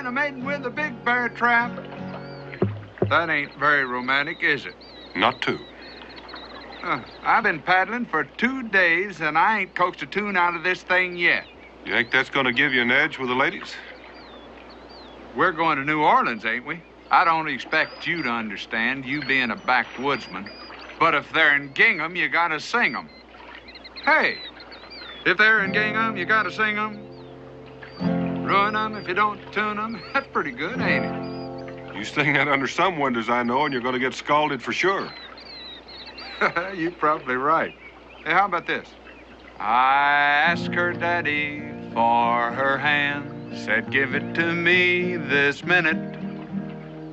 and a maiden with a big bear trap. That ain't very romantic, is it? Not too. I've been paddling for 2 days, and I ain't coaxed a tune out of this thing yet. You think that's going to give you an edge with the ladies? We're going to New Orleans, ain't we? I don't expect you to understand, you being a backwoodsman. But if they're in gingham, you gotta sing them. Hey, if they're in gingham, you gotta sing them. Ruin them if you don't tune them. That's pretty good, ain't it? You sing that under some winters, I know, and you're going to get scalded for sure. You're probably right. Hey, how about this? I asked her daddy for her hand, said give it to me this minute.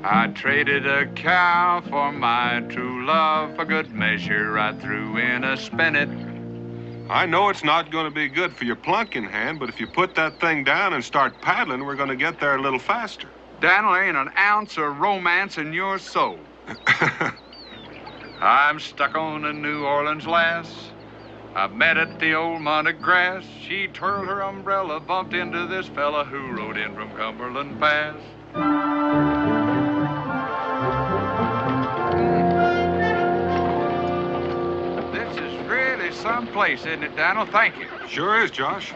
I traded a cow for my true love, for good measure I threw in a spinet. I know it's not going to be good for your plunking hand, but if you put that thing down and start paddling, we're going to get there a little faster. Daniel, ain't an ounce of romance in your soul. I'm stuck on a New Orleans lass. I met at the old Monte Grass. She twirled her umbrella, bumped into this fella who rode in from Cumberland Pass. This is really someplace, isn't it, Daniel? Thank you. Sure is, Josh.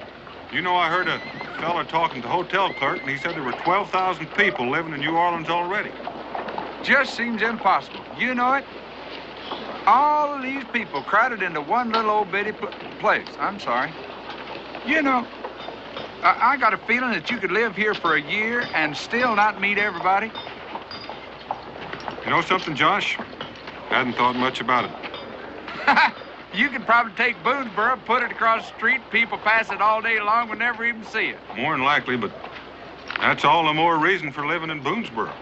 You know, I heard a fella talking to the hotel clerk, and he said there were 12,000 people living in New Orleans already. Just seems impossible. You know it? All of these people crowded into one little old bitty place. I'm sorry. You know, I got a feeling that you could live here for a year and still not meet everybody. You know something, Josh? I hadn't thought much about it. You could probably take Boonesboro, put it across the street, people pass it all day long, would never even see it. More than likely, but that's all the more reason for living in Boonesboro.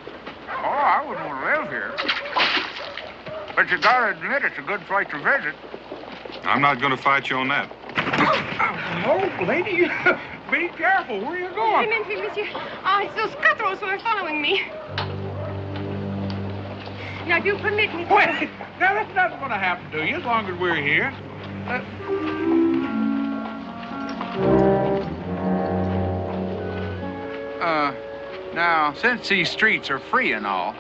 Oh, I wouldn't want to live here. But you gotta admit it's a good place to visit. I'm not going to fight you on that. Oh, lady, be careful. Where are you going? Monsieur. It's those cutthroats who are following me. Now, do permit me to... Wait, now that's not going to happen to you as long as we're here. Now, since these streets are free and all,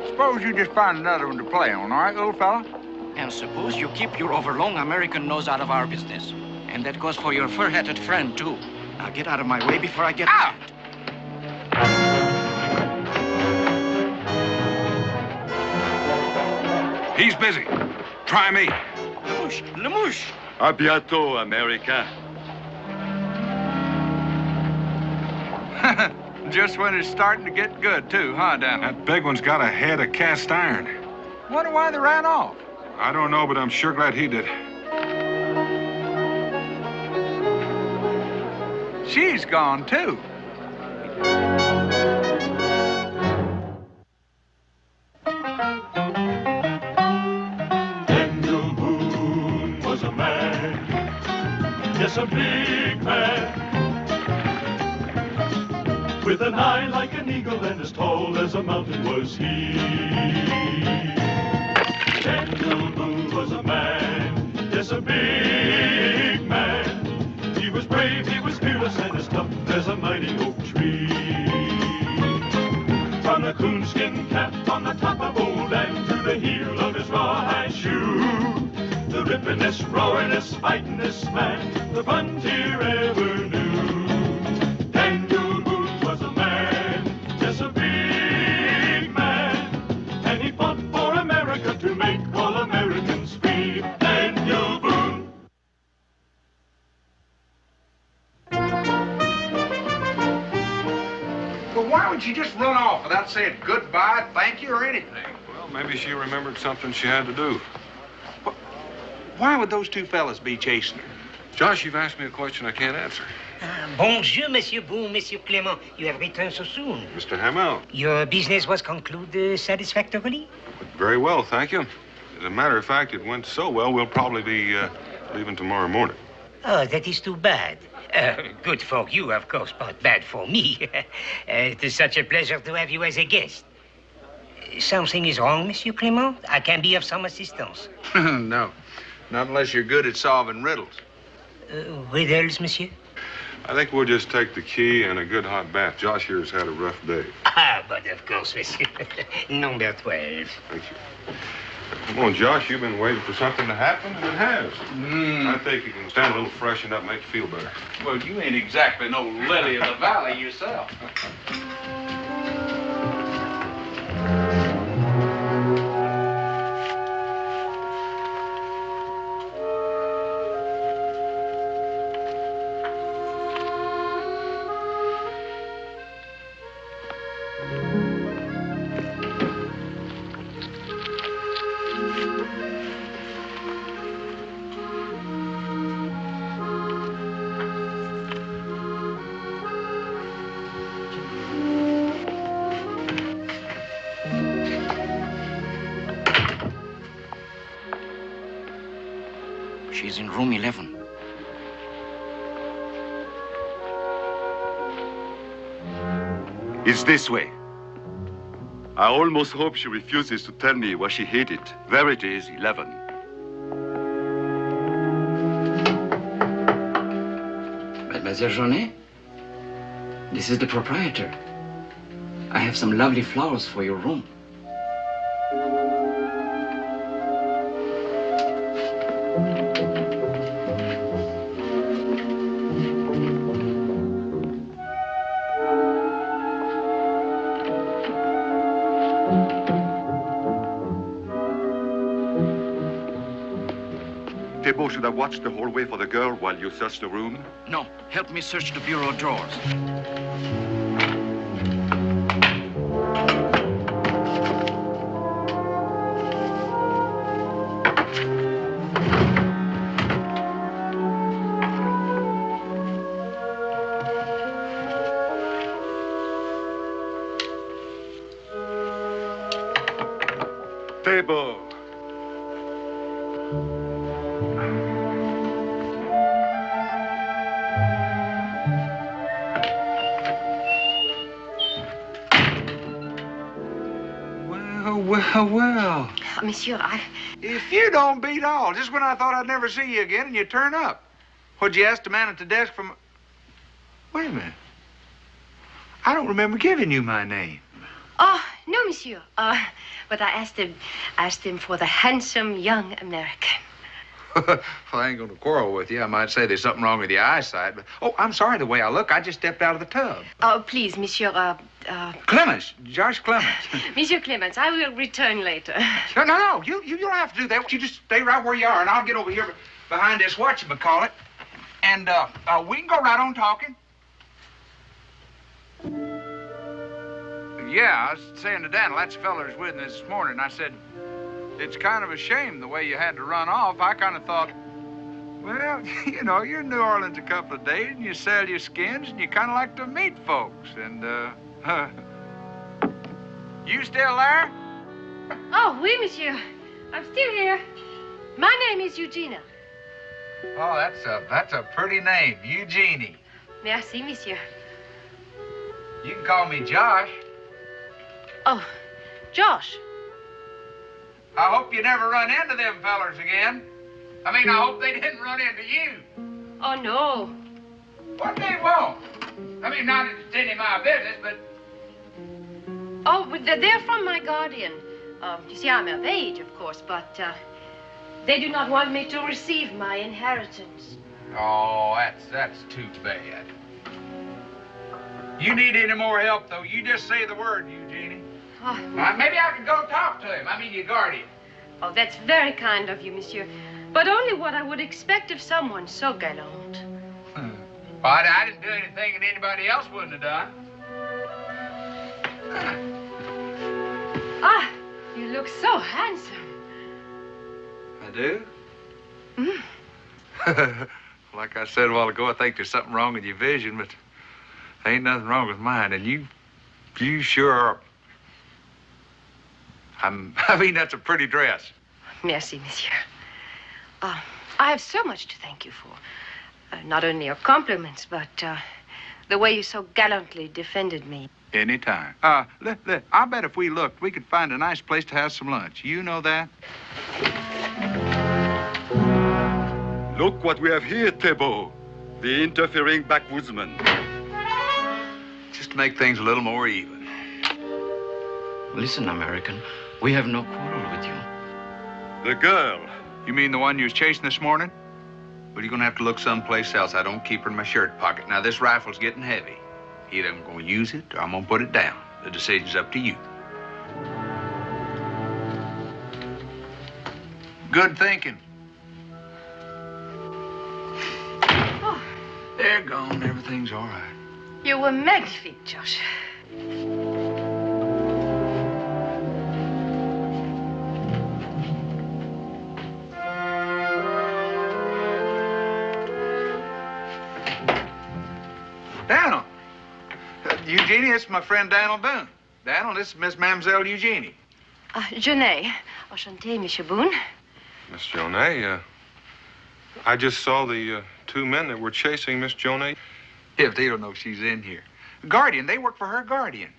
suppose you just find another one to play on, all right, little fella? And suppose you keep your overlong American nose out of our business. And that goes for your fur-hatted friend, too. Now get out of my way before I get... Out! He's busy. Try me. Lamouche! Lamouche! À bientôt, America. Just when it's starting to get good, too, huh, Daniel? That big one's got a head of cast iron. Wonder why they ran off. I don't know, but I'm sure glad he did. She's gone, too. Daniel Boone was a man, yes, a big man, with an eye like an eagle and as tall as a mountain was he. Daniel Boone was a man, yes, a big man. He was brave, he was fearless, and as tough as a mighty oak tree. From the coonskin cap on the top of old Dan to the heel of his rawhide shoe, the rippin'est, roaring'est, fighting'est man the frontier ever knew. Daniel Boone was a man, yes, a big man, and he fought for America to make all Americans free. Daniel Boone. Well, why would you just run off without saying goodbye, thank you, or anything? Well, maybe she remembered something she had to do. Why would those two fellas be chasing her? Josh, you've asked me a question I can't answer. Bonjour, Monsieur Boone, Monsieur Clement. You have returned so soon. Mr. Hamel. Your business was concluded satisfactorily? Very well, thank you. As a matter of fact, it went so well, we'll probably be leaving tomorrow morning. Oh, that is too bad. Good for you, of course, but bad for me. It is such a pleasure to have you as a guest. Something is wrong, Monsieur Clement? I can be of some assistance. No, not unless you're good at solving riddles. Riddles, Monsieur? I think we'll just take the key and a good hot bath. Josh here has had a rough day. Ah, but of course, monsieur. Number 12. Thank you. Come on, Josh, you've been waiting for something to happen, and it has. I think you can stand a little freshen up, make you feel better. Well, you ain't exactly no lily of the valley yourself. She's in room 11. It's this way. I almost hope she refuses to tell me where she hid it. There it is, 11. Mademoiselle Jaunet, this is the proprietor. I have some lovely flowers for your room. Thibault should have watched the hallway for the girl while you searched the room. No, help me search the bureau drawers. Thibault. Well. Monsieur, If you don't beat all, just when I thought I'd never see you again and you turn up. What'd you ask the man at the desk from... Wait a minute. I don't remember giving you my name. Oh, no, monsieur. But I asked him for the handsome young American. Well, I ain't gonna quarrel with you. I might say there's something wrong with your eyesight, but... Oh, I'm sorry the way I look. I just stepped out of the tub. Oh, please, monsieur, Clemens. Josh Clemens. Monsieur Clemens, I will return later. No. You don't have to do that. You just stay right where you are, and I'll get over here behind this whatchamacallit, and we can go right on talking. Yeah, I was saying to Dan, that's the fella who's with me this morning. I said, it's kind of a shame the way you had to run off. I kind of thought, well, you know, you're in New Orleans a couple of days, and you sell your skins, and you kind of like to meet folks, and, you still there? Oh, oui, monsieur. I'm still here. My name is Eugenia. Oh, that's a pretty name, Eugenie. Merci, monsieur. You can call me Josh. Oh, Josh. I hope you never run into them fellers again. I mean, I hope they didn't run into you. Oh, no. What they won't. I mean, not that it's any of my business, but... Oh, but they're from my guardian. You see, I'm of age, of course, but they do not want me to receive my inheritance. Oh, that's too bad. You need any more help, though, you just say the word, Eugenie. Oh. Maybe I could go talk to him. I mean, your guardian. Oh, that's very kind of you, monsieur. But only what I would expect of someone so gallant. Well, I didn't do anything that anybody else wouldn't have done. Ah, you look so handsome. I do? Mm. Like I said a while ago, I think there's something wrong with your vision, but there ain't nothing wrong with mine. And you sure are... I mean, that's a pretty dress. Merci, monsieur. I have so much to thank you for. Not only your compliments, but the way you so gallantly defended me. Anytime. I bet if we looked, we could find a nice place to have some lunch. You know that? Look what we have here, Thibault. The interfering backwoodsman. Just to make things a little more even. Listen, American, we have no quarrel with you. The girl. You mean the one you was chasing this morning? Well, you're gonna have to look someplace else. I don't keep her in my shirt pocket. Now, this rifle's getting heavy. Either I'm gonna use it or I'm gonna put it down. The decision's up to you. Good thinking. Oh. They're gone. Everything's all right. You were magnifique, Josh. Daniel. Eugenie, it's my friend Daniel Boone. Daniel, this is Miss Mademoiselle Eugenie. Genet. Enchanté, Monsieur Boone. Miss Jonay, I just saw the two men that were chasing Miss Jonay. If they don't know she's in here. Guardian, they work for her guardian.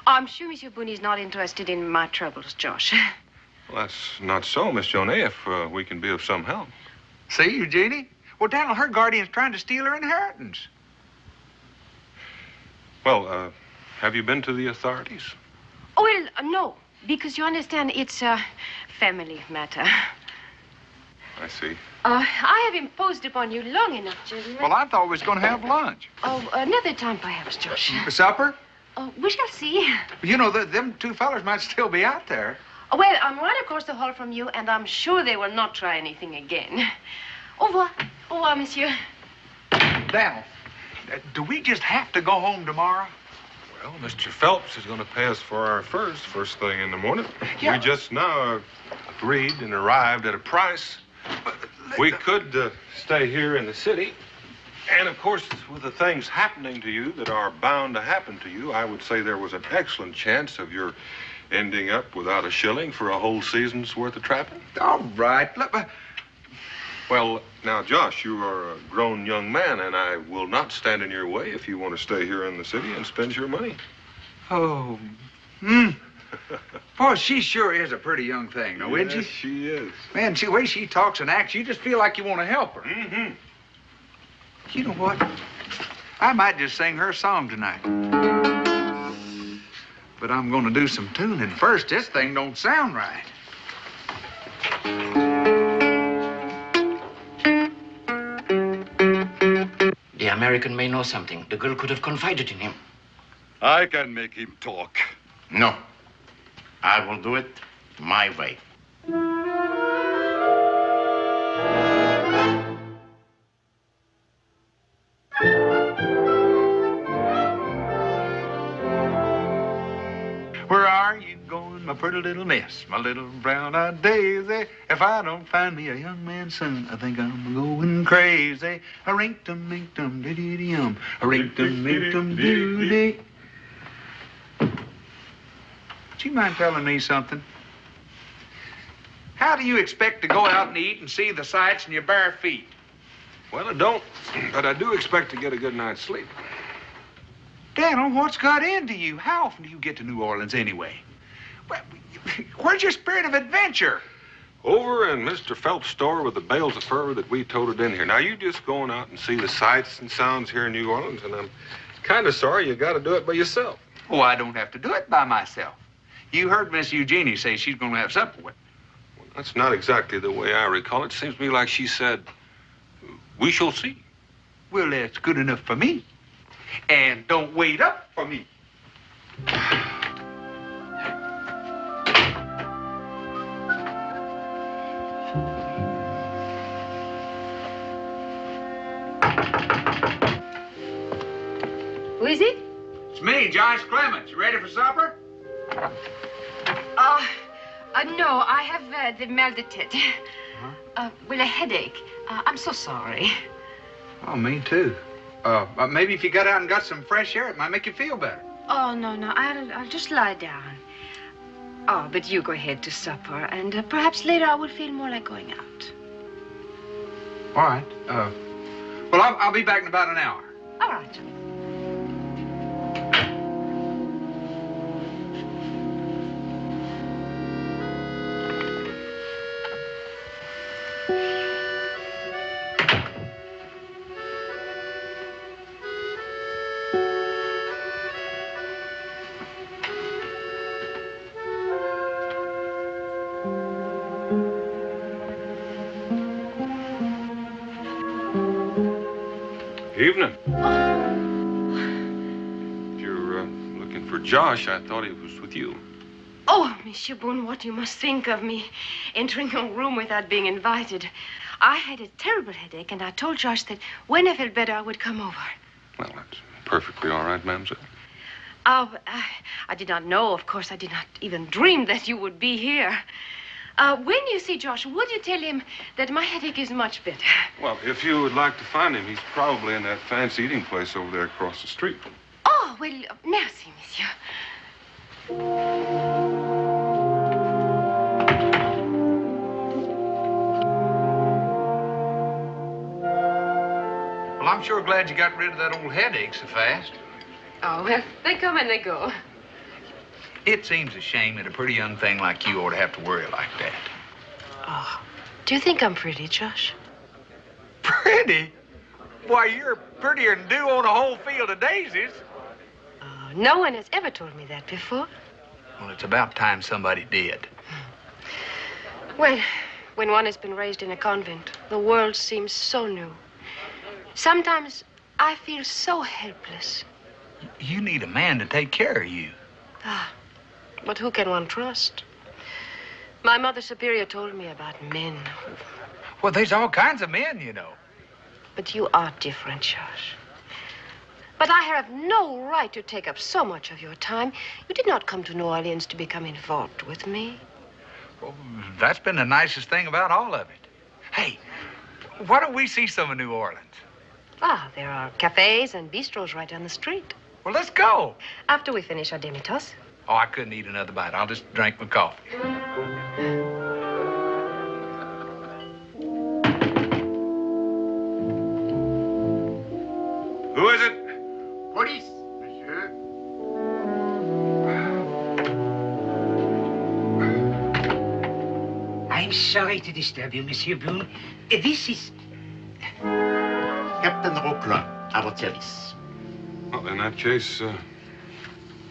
I'm sure Monsieur Boone is not interested in my troubles, Josh. Well, that's not so, Miss Jonay, if we can be of some help. See, Eugenie? Well, Daniel, her guardian's trying to steal her inheritance. Well, have you been to the authorities? Oh, well, no, because you understand it's a family matter. I see. I have imposed upon you long enough, gentlemen. Well, I thought we was going to have lunch. Oh, another time, perhaps, Josh. Supper? Oh, we shall see. You know, them two fellers might still be out there. Oh, well, I'm right across the hall from you, and I'm sure they will not try anything again. Au revoir. Au revoir, monsieur. Daniel, do we just have to go home tomorrow? Well, Mr. Phelps is going to pay us for our furs first thing in the morning. Yeah. We just now agreed and arrived at a price. We could stay here in the city. And, of course, with the things happening to you that are bound to happen to you, I would say there was an excellent chance of your ending up without a shilling for a whole season's worth of trapping. All right. Look, Well, now, Josh, you are a grown young man, and I will not stand in your way if you want to stay here in the city and spend your money. oh, Boy, she sure is a pretty young thing, now, isn't she? Yes, she is. Man, the way she talks and acts, you just feel like you want to help her. Mm-hmm. You know what? I might just sing her song tonight. But I'm going to do some tuning first. This thing don't sound right. The American may know something. The girl could have confided in him. I can make him talk. No. I will do it my way. Where are you going, my pretty little miss, my little brown-eyed daisy? If I don't find me a young man soon, I think I'm going crazy. A rink-tum, mink-tum, dee-dee-dee-um. A rink-tum, mink-tum, doo-dee. Would you mind telling me something? How do you expect to go out and eat and see the sights in your bare feet? Well, I don't, but I do expect to get a good night's sleep. Daniel, what's got into you? How often do you get to New Orleans anyway? Well, where's your spirit of adventure? Over in Mr. Phelps' store with the bales of fur that we toted in here. Now, you just going out and see the sights and sounds here in New Orleans, and I'm kind of sorry you got to do it by yourself. Oh, I don't have to do it by myself. You heard Miss Eugenie say she's going to have supper with me. Well, that's not exactly the way I recall it. It seems to me like she said, we shall see. Well, that's good enough for me. And don't wait up for me. Who is it? It's me, Josh Clements. You ready for supper? No, I have the mal de tête. Well, a headache. I'm so sorry. Oh, me too. Maybe if you got out and got some fresh air, it might make you feel better. Oh, no, I'll just lie down. Oh, but you go ahead to supper, and perhaps later I will feel more like going out. All right. Well, I'll be back in about an hour. All right. Evening. If you're looking for Josh, I thought he was with you. Oh, Monsieur Boone, what you must think of me entering your room without being invited. I had a terrible headache, and I told Josh that when I felt better, I would come over. Well, that's perfectly all right, mademoiselle. Oh, I did not know, of course. I did not even dream that you would be here. When you see Josh, would you tell him that my headache is much better? Well, if you would like to find him, he's probably in that fancy eating place over there across the street. Oh, well, merci, monsieur. Well, I'm sure glad you got rid of that old headache so fast. Oh, well, they come and they go. It seems a shame that a pretty young thing like you ought to have to worry like that. Oh, do you think I'm pretty, Josh? Pretty? Why, you're prettier than dew on a whole field of daisies. Oh, no one has ever told me that before. Well, it's about time somebody did. Well, when one has been raised in a convent, the world seems so new. Sometimes I feel so helpless. You need a man to take care of you. Ah, but who can one trust? My Mother Superior told me about men. Well, there's all kinds of men, you know. But you are different, Josh. But I have no right to take up so much of your time. You did not come to New Orleans to become involved with me. Well, that's been the nicest thing about all of it. Hey, why don't we see some of New Orleans? Ah, there are cafes and bistros right down the street. Well, let's go. After we finish our demi-tasse. Oh, I couldn't eat another bite. I'll just drink my coffee. Who is it? Police, monsieur. I'm sorry to disturb you, Monsieur Boone. This is... Captain Roquelin, à votre service. Well, in that case,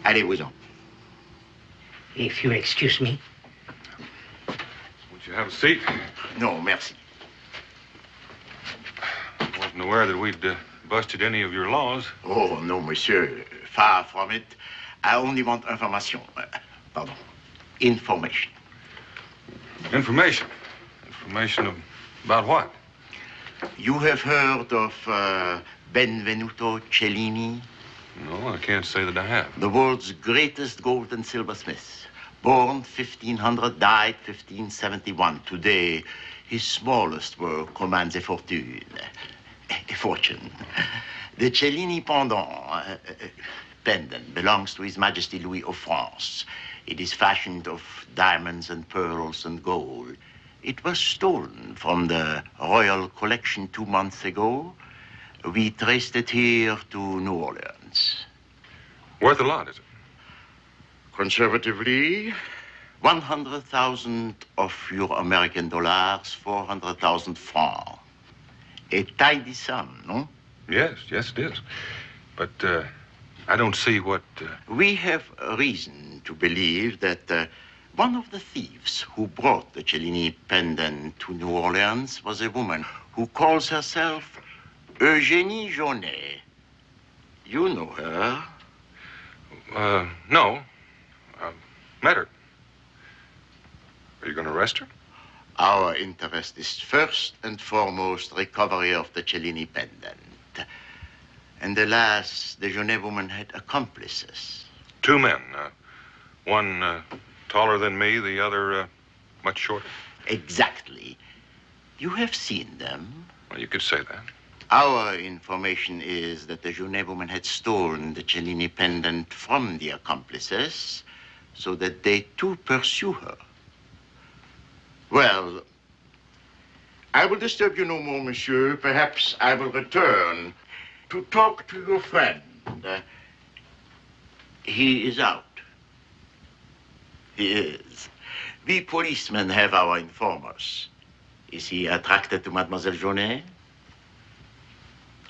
Allez-vous-en. If you excuse me. would you have a seat? No, merci. Wasn't aware that we'd busted any of your laws. Oh, no, monsieur. Far from it. I only want information. Pardon. Information. Information? Information about what? You have heard of Benvenuto Cellini? No, I can't say that I have. The world's greatest gold and silversmith. Born 1500, died 1571. Today, his smallest work commands a fortune. A fortune. The Cellini pendant belongs to His Majesty Louis of France. It is fashioned of diamonds and pearls and gold. It was stolen from the royal collection 2 months ago. We traced it here to New Orleans. Worth a lot, is it? Conservatively, 100,000 of your American dollars, 400,000 francs. A tidy sum, no? Yes, it is. But I don't see what... We have reason to believe that one of the thieves who brought the Cellini pendant to New Orleans was a woman who calls herself Eugénie Jaunet. You know her. No. Met her. Are you going to arrest her? Our interest is first and foremost recovery of the Cellini pendant. And alas, the Jaunet woman had accomplices. 2 men. One taller than me, the other much shorter. Exactly. You have seen them. Well, you could say that. Our information is that the Jaunet woman had stolen the Cellini pendant from the accomplices so that they too pursue her. Well, I will disturb you no more, monsieur. Perhaps I will return to talk to your friend. He is out. He is. We policemen have our informers. Is he attracted to Mademoiselle Jaunet?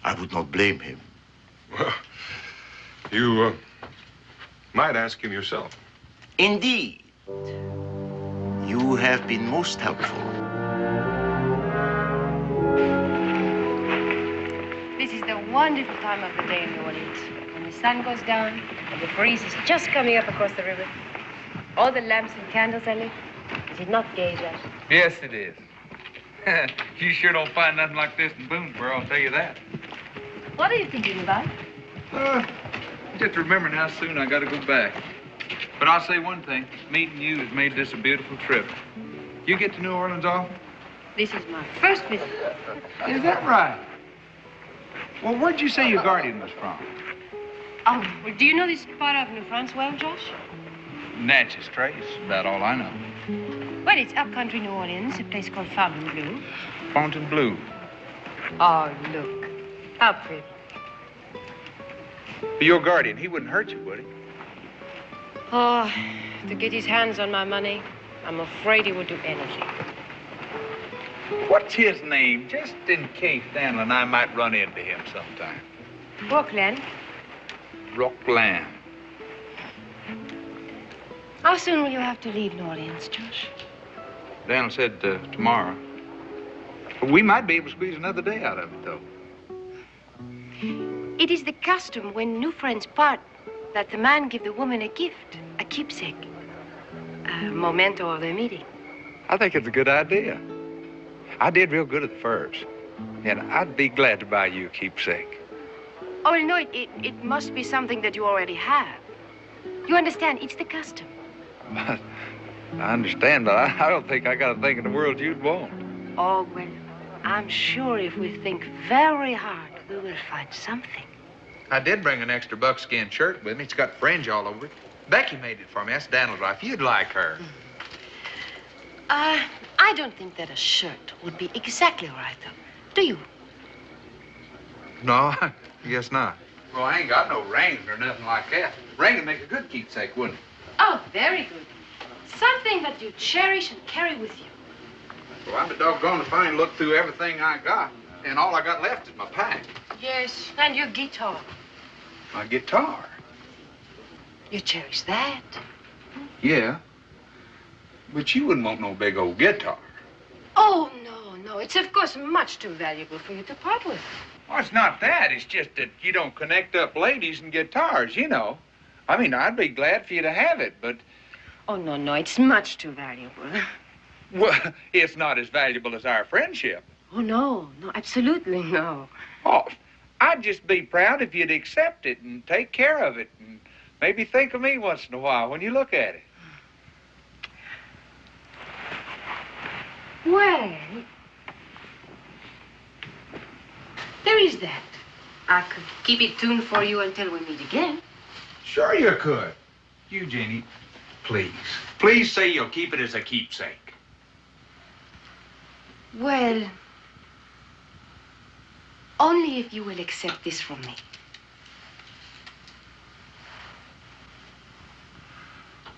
I would not blame him. Well, you might ask him yourself. Indeed. You have been most helpful. This is the wonderful time of the day in New Orleans. When the sun goes down and the breeze is just coming up across the river. All the lamps and candles are lit. Is it not gay, Josh? Yes, it is. You sure don't find nothing like this in Boonesboro, I'll tell you that. What are you thinking about? Just remembering how soon I got to go back. But I'll say one thing. Meeting you has made this a beautiful trip. You get to New Orleans often? This is my first visit. Is that right? Well, where'd you say your guardian was from? Oh, well, do you know this part of New France well, Josh? Natchez Trace, about all I know. Well, it's upcountry New Orleans, a place called Fontainebleau. Fontainebleau. Oh, look. How pretty. Your guardian, he wouldn't hurt you, would he? Oh, to get his hands on my money, I'm afraid he would do anything. What's his name? Just in case Daniel and I might run into him sometime. Brooklyn. Rockland. How soon will you have to leave New Orleans, Josh? Daniel said tomorrow. We might be able to squeeze another day out of it, though. It is the custom when new friends part that the man give the woman a gift, a keepsake, a memento of their meeting. I think it's a good idea. I did real good at the Firs, and I'd be glad to buy you a keepsake. Oh, no, it must be something that you already have. You understand, it's the custom. I understand, but I don't think I got a thing in the world you'd want. Oh, well, I'm sure if we think very hard, we will find something. I did bring an extra buckskin shirt with me. It's got fringe all over it. Becky made it for me. That's Daniel's wife. You'd like her. I don't think that a shirt would be exactly right, though. Do you? No, I guess not. Well, I ain't got no ring or nothing like that. Ring would make a good keepsake, wouldn't it? Oh, very good. Something that you cherish and carry with you. Well, I'd be doggone if I ain't looked through everything I got, and all I got left is my pack. Yes, and your guitar. My guitar? You cherish that? Yeah. But you wouldn't want no big old guitar. Oh, no. It's, of course, much too valuable for you to part with. Well, it's not that. It's just that you don't connect up ladies and guitars, you know. I mean, I'd be glad for you to have it, but... Oh, no. It's much too valuable. Well, it's not as valuable as our friendship. Oh, no, absolutely no. Oh, I'd just be proud if you'd accept it and take care of it and maybe think of me once in a while when you look at it. Well, there is that. I could keep it tuned for you until we meet again. Sure you could. Eugenie, please. Please say you'll keep it as a keepsake. Well, only if you will accept this from me.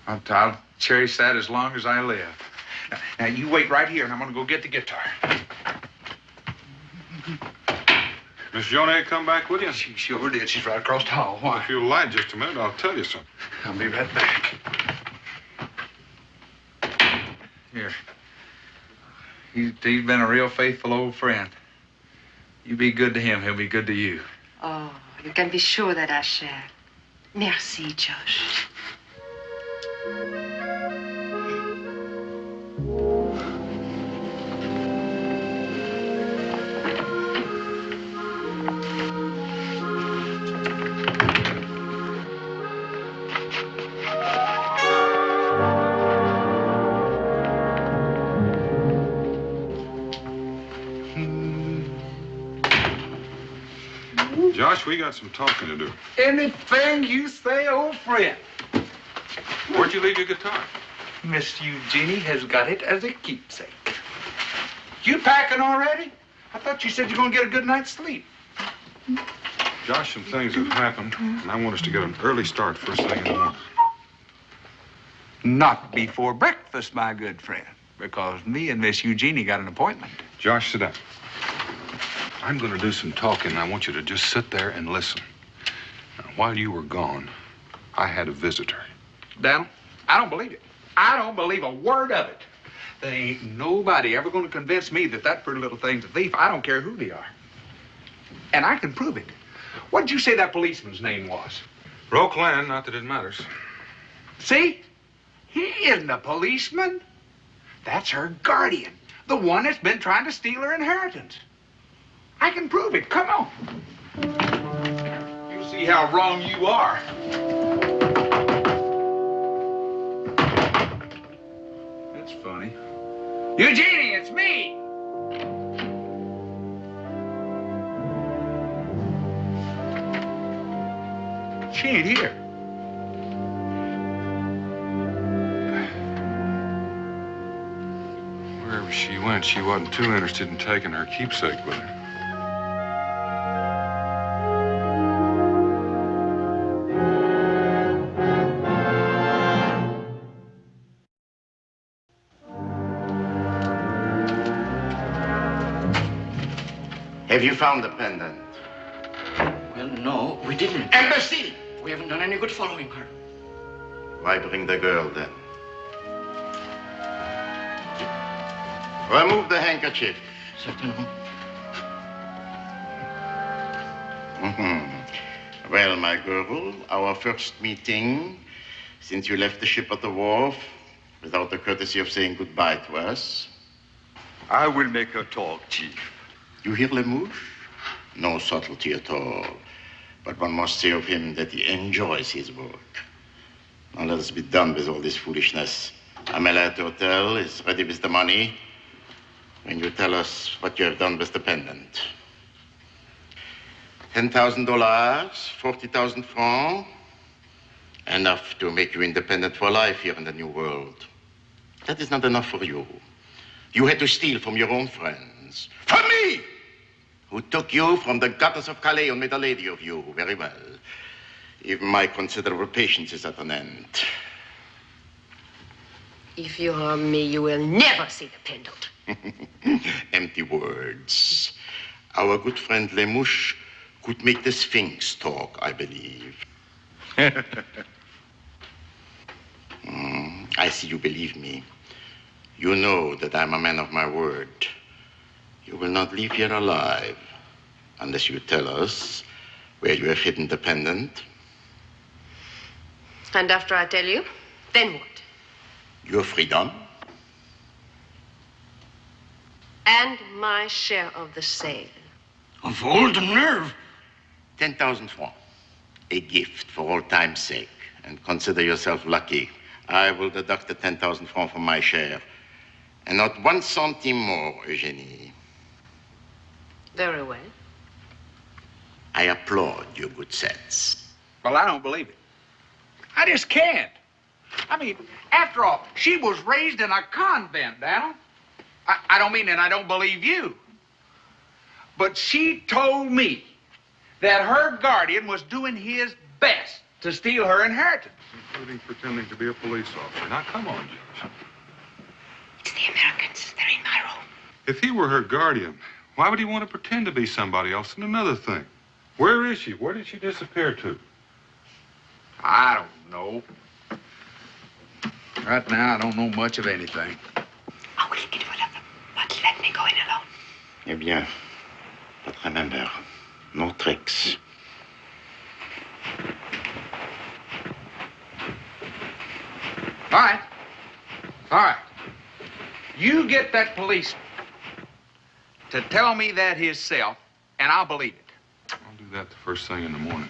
I'll cherish that as long as I live. Now, you wait right here, and I'm going to go get the guitar. Miss Jonah come back with you? She sure did. She's right across the hall. Why? If you'll lie just a minute, I'll tell you something. I'll be right back. Here. He's been a real faithful old friend. You be good to him, he'll be good to you. Oh, you can be sure that I shall. Merci, Josh. Josh, we got some talking to do. Anything you say, old friend. Where'd you leave your guitar? Miss Eugenie has got it as a keepsake. You packing already? I thought you said you're going to get a good night's sleep. Josh, some things have happened, and I want us to get an early start first thing in the morning. Not before breakfast, my good friend, because me and Miss Eugenie got an appointment. Josh, sit down. I'm going to do some talking, and I want you to just sit there and listen. Now, while you were gone, I had a visitor. Daniel, I don't believe it. I don't believe a word of it. There ain't nobody ever going to convince me that that pretty little thing's a thief. I don't care who they are. And I can prove it. What did you say that policeman's name was? Roqueland, not that it matters. See? He isn't a policeman. That's her guardian. The one that's been trying to steal her inheritance. I can prove it. Come on. You'll see how wrong you are. That's funny. Eugenie, it's me. She ain't here. Wherever she went, she wasn't too interested in taking her keepsake with her. Have you found the pendant? Well, no, we didn't. Imbecile! We haven't done any good following her. Why bring the girl then? Remove the handkerchief. Certainly. Well, my girl, our first meeting since you left the ship at the wharf without the courtesy of saying goodbye to us. I will make her talk, Chief. You hear Lemouche? No subtlety at all. But one must say of him that he enjoys his work. Now let us be done with all this foolishness. Amelia at the hotel is ready with the money. When you tell us what you have done with the pendant. $10,000, 40,000 francs. Enough to make you independent for life here in the New World. That is not enough for you. You had to steal from your own friends. From me! Who took you from the gutters of Calais and made a lady of you. Very well. Even my considerable patience is at an end. If you harm me, you will never see the pendant. Empty words. Our good friend Lemouche could make the Sphinx talk, I believe. I see you believe me. You know that I'm a man of my word. You will not leave here alive unless you tell us where you have hidden the pendant. And after I tell you, then what? Your freedom. And my share of the sale. Of all the nerve. 10,000 francs. A gift for all time's sake. And consider yourself lucky. I will deduct the 10,000 francs from my share. And not 1 centime more, Eugenie. Very well. I applaud your good sense. Well, I don't believe it. I just can't. I mean, after all, she was raised in a convent, Daniel. I don't mean that I don't believe you. But she told me that her guardian was doing his best to steal her inheritance. Including pretending to be a police officer. Now, come on, Judge. It's the Americans. They're in my room. If he were her guardian, why would he want to pretend to be somebody else? And another thing, where is she? Where did she disappear to? I don't know. Right now, I don't know much of anything. I will get rid of them, but let me go in alone. Eh bien, but remember, no tricks. All right. All right. You get that policeman to tell me that himself, and I'll believe it. I'll do that the first thing in the morning.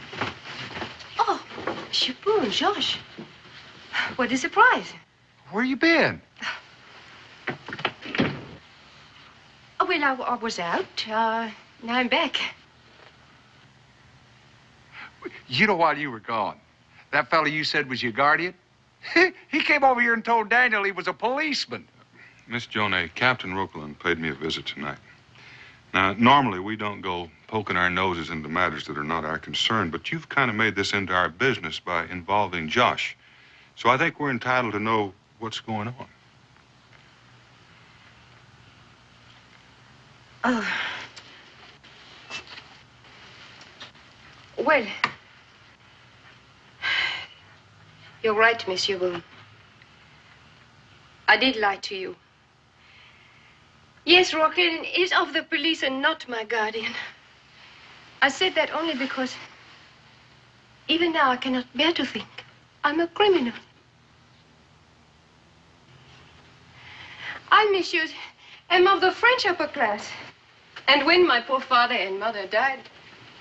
Oh, Monsieur Boone, George. What a surprise. Where you been? Oh, well, I was out. Now I'm back. You know, while you were gone, that fellow you said was your guardian? He came over here and told Daniel he was a policeman. Miss Jonay, Captain Roqueland paid me a visit tonight. Now, normally we don't go poking our noses into matters that are not our concern, but you've kind of made this into our business by involving Josh. So I think we're entitled to know what's going on. Well, you're right, Monsieur Boone. I did lie to you. Yes, Roquelin is of the police and not my guardian. I said that only because even now I cannot bear to think I'm a criminal. I, messieurs, am of the French upper class. And when my poor father and mother died,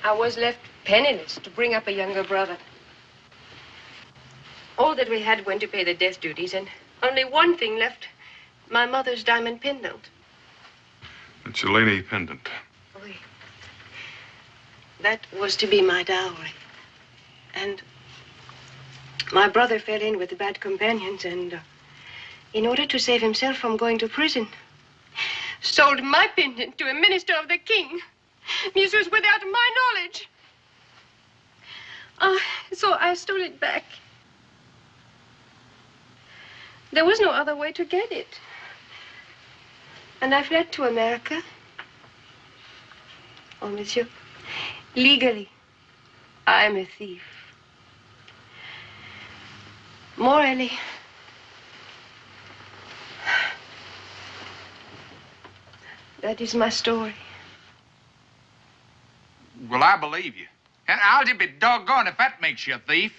I was left penniless to bring up a younger brother. All that we had went to pay the death duties, and only one thing left, my mother's diamond pendant. The Cellini pendant. Oui. That was to be my dowry. And my brother fell in with the bad companions and, in order to save himself from going to prison, sold my pendant to a minister of the king. Messieurs, without my knowledge. So I stole it back. There was no other way to get it. And I fled to America. Oh, monsieur, legally, I'm a thief. Morally, that is my story. Well, I believe you. And I'll just be doggone if that makes you a thief.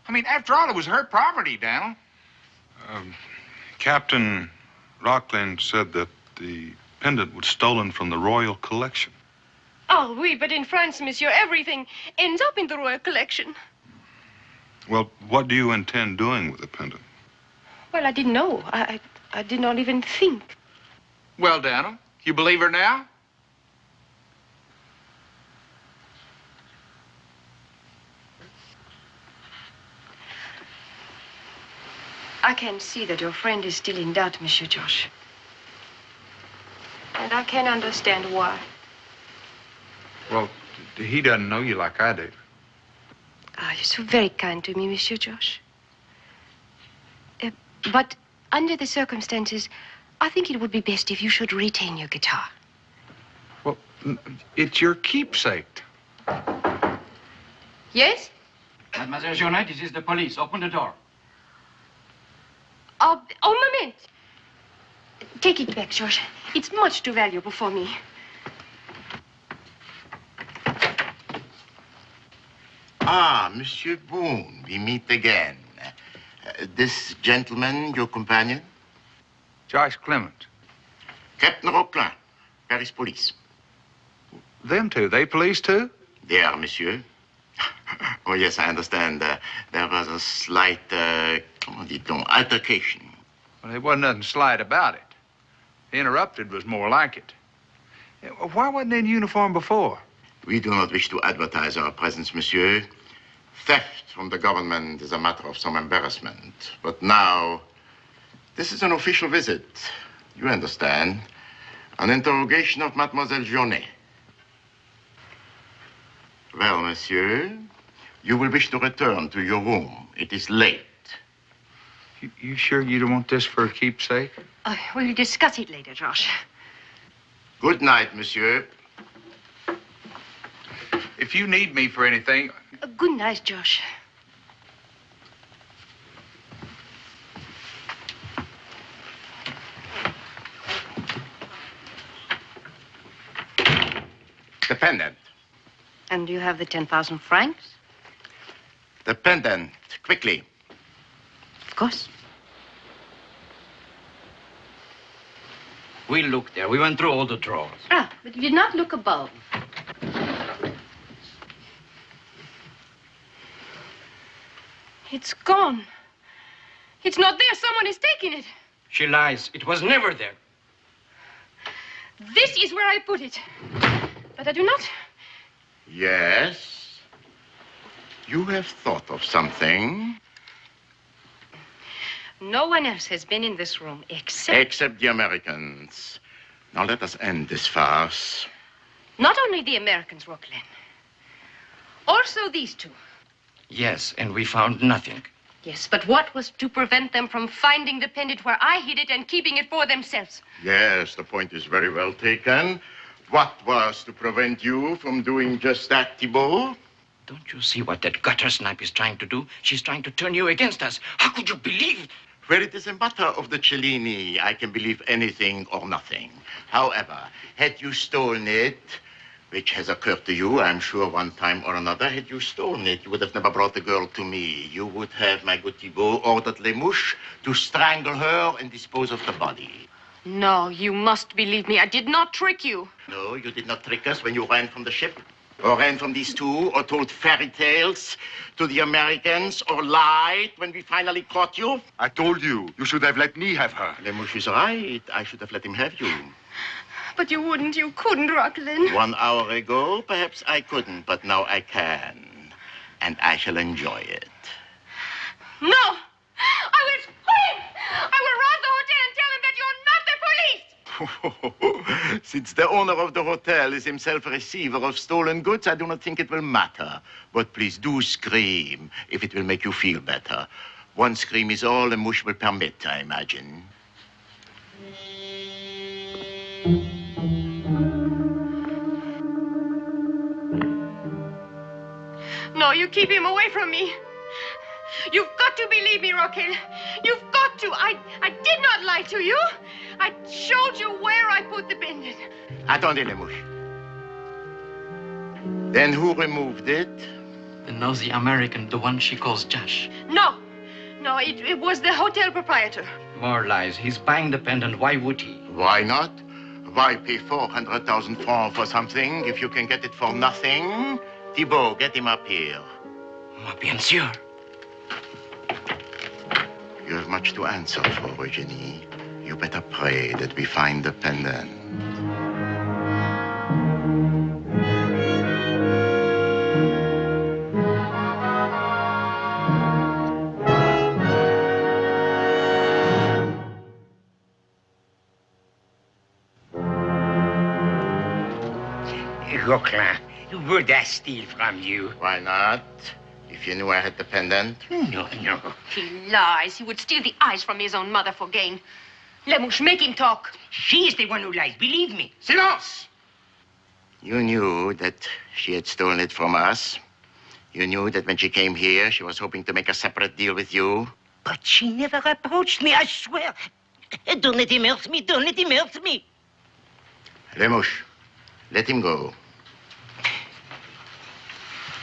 I mean, after all, it was her property, Daniel. Captain Rockland said that the pendant was stolen from the royal collection. Oh, oui, but in France, monsieur, everything ends up in the royal collection. Well, what do you intend doing with the pendant? Well, I didn't know. I did not even think. Well, Daniel, you believe her now? I can see that your friend is still in doubt, Monsieur Josh. And I can understand why. Well, he doesn't know you like I do. Ah, you're so very kind to me, Monsieur Josh. But under the circumstances, I think it would be best if you should retain your guitar. Well, it's your keepsake. Yes? Mademoiselle Journet, this is the police. Open the door. Oh, moment. Take it back, George. It's much too valuable for me. Ah, Monsieur Boone, we meet again. This gentleman, your companion? Josh Clement. Captain Roquelin, Paris Police. Them two, they police too? They are, monsieur. Oh, yes, I understand. There was a slight, comment dit-on, altercation. Well, there wasn't nothing slight about it. Interrupted was more like it. Why wasn't they in uniform before? We do not wish to advertise our presence, monsieur. Theft from the government is a matter of some embarrassment. But now, this is an official visit. You understand. An interrogation of Mademoiselle Journet. Well, monsieur, you will wish to return to your room. It is late. You sure you don't want this for a keepsake? We'll discuss it later, Josh. Good night, monsieur. If you need me for anything... Good night, Josh. The pendant. And do you have the 10,000 francs? The pendant, quickly. Of course. We looked there. We went through all the drawers. Ah, but you did not look above. It's gone. It's not there. Someone is taking it. She lies. It was never there. This is where I put it. But I do not. Yes. You have thought of something. No one else has been in this room except... Except the Americans. Now let us end this farce. Not only the Americans, Roquelin. Also these two. Yes, and we found nothing. Yes, but what was to prevent them from finding the pendant where I hid it and keeping it for themselves? Yes, the point is very well taken. What was to prevent you from doing just that, Thibault? Don't you see what that gutter snipe is trying to do? She's trying to turn you against us. How could you believe? Where it is a matter of the Cellini, I can believe anything or nothing. However, had you stolen it, which has occurred to you, I'm sure, one time or another, had you stolen it, you would have never brought the girl to me. You would have, my good Thibault, ordered Lemouche to strangle her and dispose of the body. No, you must believe me. I did not trick you. No, you did not trick us when you ran from the ship, or ran from these two, or told fairy tales to the Americans, or lied when we finally caught you. I told you, you should have let me have her. Lemouche is right. I should have let him have you. But you wouldn't. You couldn't, Rocklin. 1 hour ago, perhaps I couldn't, but now I can. And I shall enjoy it. No! I will scream! I will rob the hotel and tell him that you're not the police! Since the owner of the hotel is himself a receiver of stolen goods, I do not think it will matter. But please do scream if it will make you feel better. One scream is all Lemouche will permit, I imagine. No, you keep him away from me. You've got to believe me, Raquel. You've got to. I did not lie to you. I showed you where I put the pendant. Attendez, Lemouche. Then who removed it? The nosy American, the one she calls Josh. No, it was the hotel proprietor. More lies. He's buying the pendant. Why would he? Why not? Why pay 400,000 francs for something if you can get it for nothing? Thibault, get him up here. Bien sûr. You have much to answer for, Eugenie. You better pray that we find the pendant. Rocklin, would I steal from you? Why not? If you knew I had the pendant. No. He lies. He would steal the eyes from his own mother for gain. Lemouche, make him talk. She is the one who lies, believe me. Silence! You knew that she had stolen it from us. You knew that when she came here, she was hoping to make a separate deal with you. But she never approached me, I swear. Don't let him hurt me. Don't let him hurt me. Lemouche, let him go.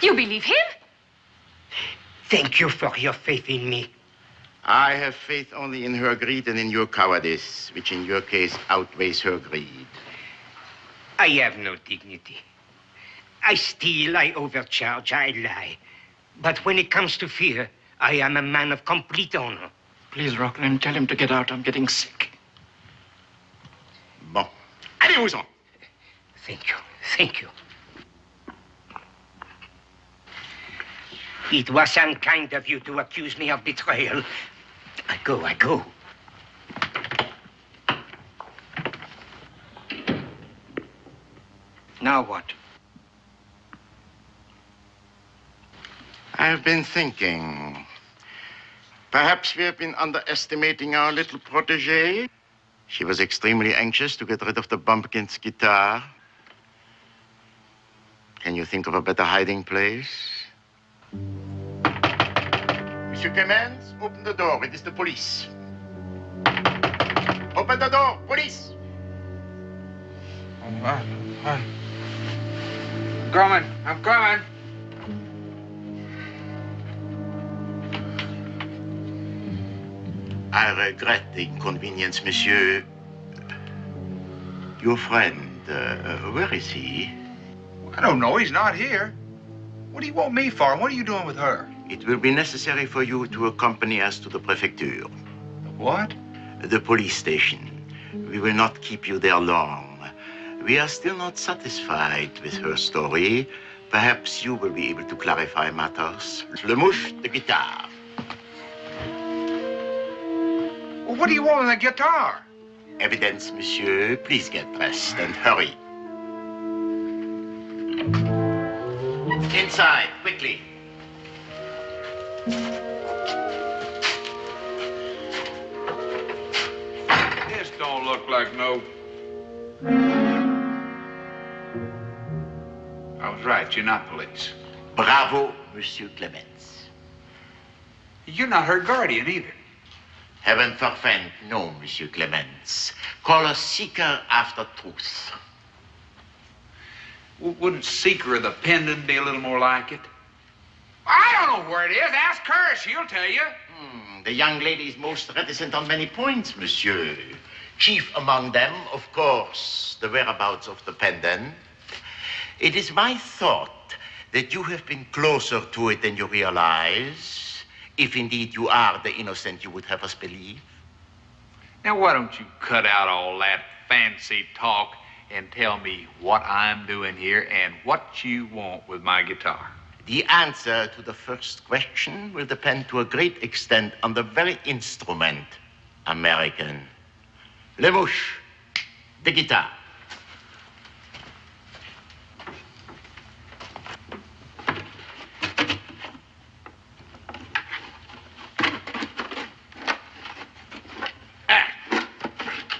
You believe him? Thank you for your faith in me. I have faith only in her greed and in your cowardice, which in your case outweighs her greed. I have no dignity. I steal, I overcharge, I lie. But when it comes to fear, I am a man of complete honor. Please, Rocklin, tell him to get out. I'm getting sick. Bon. Allez-vous-en. Thank you. It was unkind of you to accuse me of betrayal. I go. Now what? I have been thinking. Perhaps we have been underestimating our little protégée. She was extremely anxious to get rid of the bumpkin's guitar. Can you think of a better hiding place? Monsieur Clemens, open the door. It is the police. Open the door, police. I'm coming. I regret the inconvenience, monsieur. Your friend, where is he? I don't know. He's not here. What do you want me for? What are you doing with her? It will be necessary for you to accompany us to the prefecture. What? The police station. We will not keep you there long. We are still not satisfied with her story. Perhaps you will be able to clarify matters. Lemouche, the guitar. Well, what do you want with the guitar? Evidence, monsieur. Please get dressed and hurry. Inside, quickly. This don't look like no... I was right. You're not police. Bravo, Monsieur Clemens. You're not her guardian either. Heaven forfend, no, Monsieur Clemens. Call a seeker after truth. Wouldn't Seeker of the Pendant be a little more like it? I don't know where it is. Ask her. She'll tell you. The young lady is most reticent on many points, monsieur. Chief among them, of course, the whereabouts of the pendant. It is my thought that you have been closer to it than you realize, if indeed you are the innocent you would have us believe. Now, why don't you cut out all that fancy talk and tell me what I'm doing here and what you want with my guitar? The answer to the first question will depend to a great extent on the very instrument, American. Le mouche, the guitar.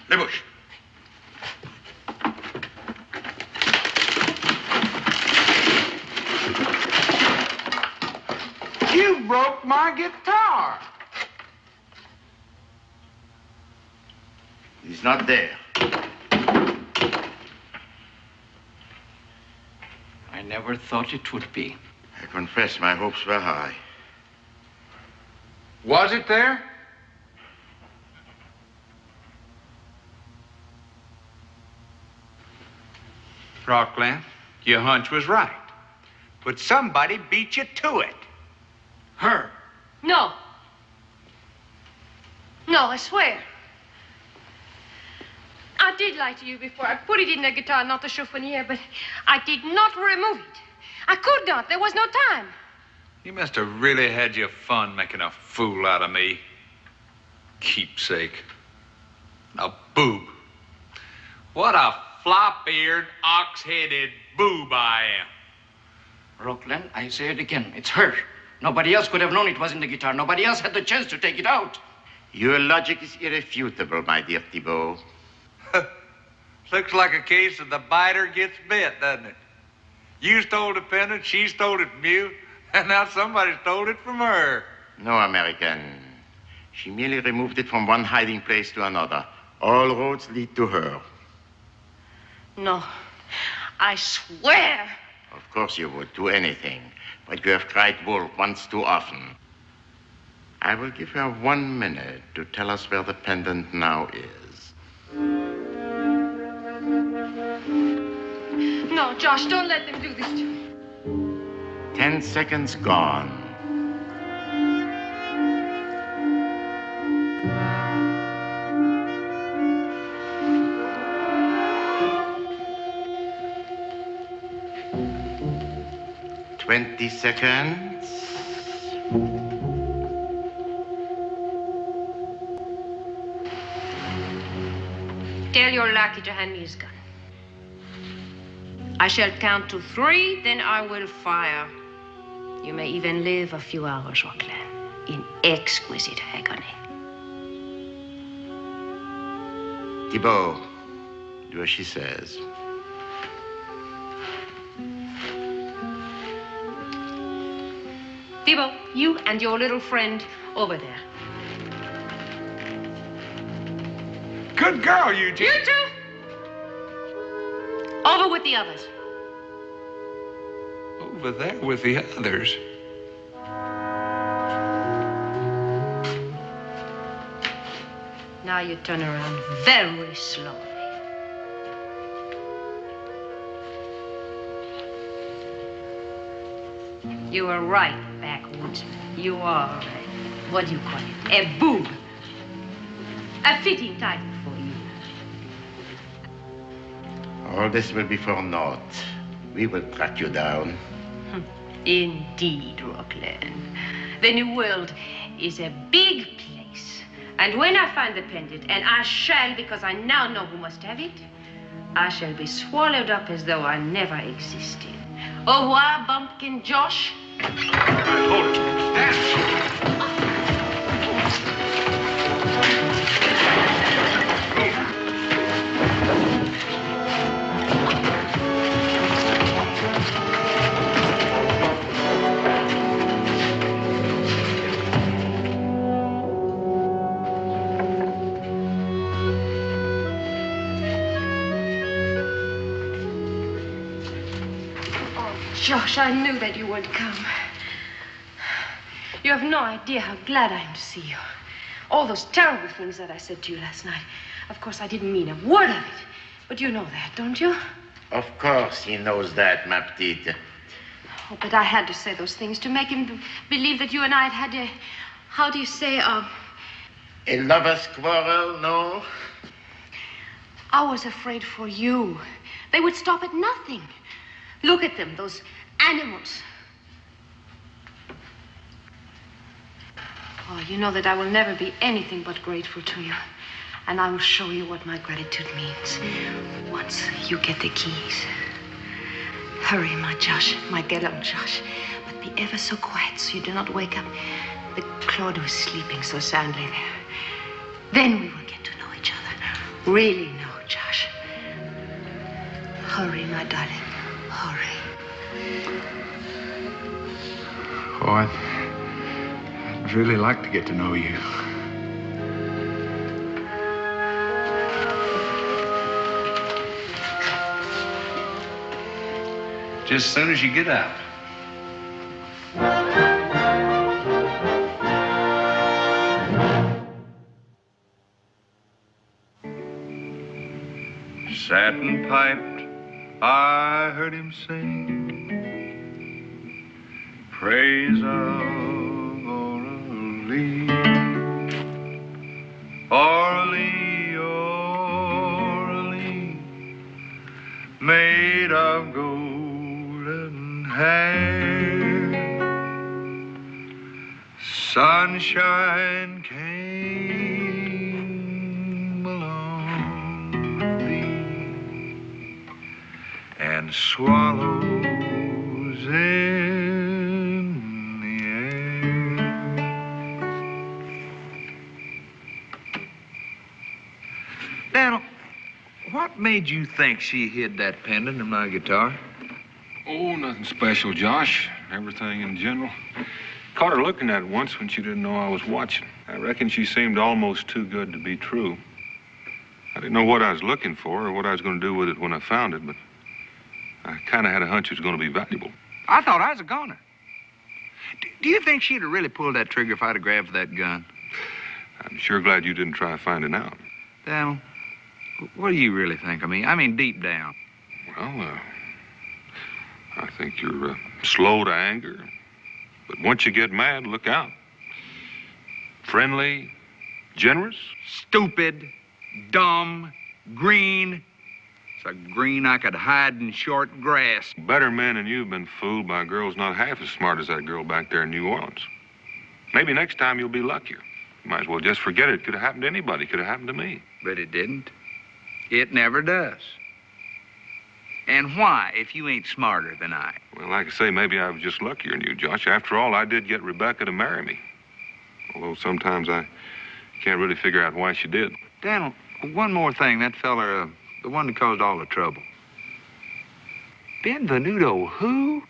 Le mouche. You broke my guitar. He's not there. I never thought it would be. I confess my hopes were high. Was it there? Rockland, your hunch was right. But somebody beat you to it. Her. No. No, I swear. I did lie to you before. I put it in the guitar, not the chiffonier, but I did not remove it. I could not. There was no time. You must have really had your fun making a fool out of me. Keepsake. A boob. What a flop-eared, ox-headed boob I am. Rockland, I say it again. It's her. Nobody else could have known it was in the guitar. Nobody else had the chance to take it out. Your logic is irrefutable, my dear Thibault. Looks like a case of the biter gets bit, doesn't it? You stole the pendant, she stole it from you, and now somebody stole it from her. No, American. She merely removed it from one hiding place to another. All roads lead to her. No. I swear. Of course you would do anything, but you have cried wolf once too often. I will give her 1 minute to tell us where the pendant now is. No, Josh, don't let them do this to me. 10 seconds gone. $20 seconds. Tell your lackey to hand me his gun. I shall count to 3, then I will fire. You may even live a few hours, Rockland, in exquisite agony. Thibault, do as she says. Thibault, you and your little friend over there. Good girl, Eugene. You too. Over with the others. Over there with the others. Now you turn around very slowly. You were right, backwoodsman. You are, what do you call it? A boob. A fitting title for you. All this will be for naught. We will track you down. Indeed, Rockland. The New World is a big place. And when I find the pendant, and I shall because I now know who must have it, I shall be swallowed up as though I never existed. Au revoir, Bumpkin Josh. Hold it. Stand. Josh, I knew that you would come. You have no idea how glad I am to see you. All those terrible things that I said to you last night. Of course, I didn't mean a word of it. But you know that, don't you? Of course he knows that, ma petite. Oh, but I had to say those things to make him believe that you and I had had a, how do you say, A lover's quarrel, no? I was afraid for you. They would stop at nothing. Look at them, those animals. Oh, you know that I will never be anything but grateful to you. And I will show you what my gratitude means once you get the keys. Hurry, my Josh, my gallant Josh. But be ever so quiet so you do not wake up the Claude who's sleeping so soundly there. Then we will get to know each other. Really know, Josh. Hurry, my darling. Hurry. Oh, I'd really like to get to know you. Just as soon as you get out. Satin piped, I heard him sing praise of Orly, Orly, Orly, made of golden hair. Sunshine came along thee, and swallows in the air. Daniel, what made you think she hid that pendant in my guitar? Oh, nothing special, Josh. Everything in general. Caught her looking at it once when she didn't know I was watching. I reckon she seemed almost too good to be true. I didn't know what I was looking for or what I was going to do with it when I found it, but I kind of had a hunch it was going to be valuable. I thought I was a goner. Do you think she'd have really pulled that trigger if I'd have grabbed for that gun? I'm sure glad you didn't try finding out. Daniel, what do you really think of me? I mean, deep down. Well, I think you're slow to anger. But once you get mad, look out. Friendly, generous. Stupid, dumb, green. It's a green I could hide in short grass. Better men than you have been fooled by girls not half as smart as that girl back there in New Orleans. Maybe next time you'll be luckier. You might as well just forget it. Could have happened to anybody. Could have happened to me. But it didn't. It never does. And why, if you ain't smarter than I? Well, like I say, maybe I was just luckier than you, Josh. After all, I did get Rebecca to marry me. Although sometimes I can't really figure out why she did. Daniel, one more thing. That fella, the one that caused all the trouble. Benvenuto who?